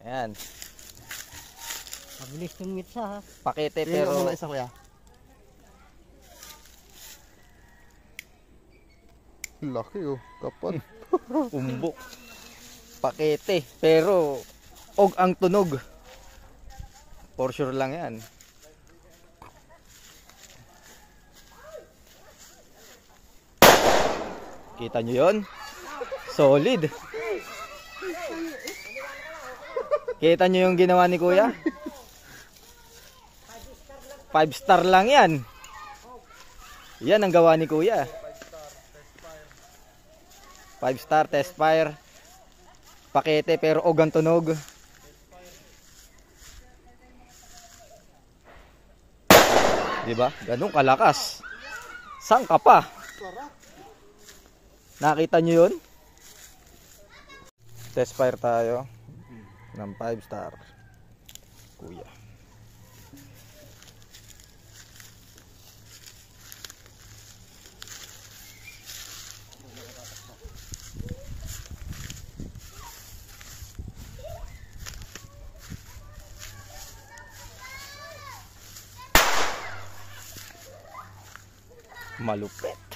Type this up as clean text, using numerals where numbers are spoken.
Ayan. Mabilis yung mitsa ha. Pakete Pero pero muna isa kuya. Laki oh, kapal. umbok. Pakete pero og ang tunog. For sure lang yan. Kita nyo yun? Solid. Kita nyo yung ginawa ni kuya? 5 star lang yan. Yan ang gawa ni kuya. 5 star test fire. Pakete pero og ang tunog. Diba? Ganun kalakas. Saan ka pa? Nakita nyo yun? Test fire tayo ng 5 star kuya. Malupit.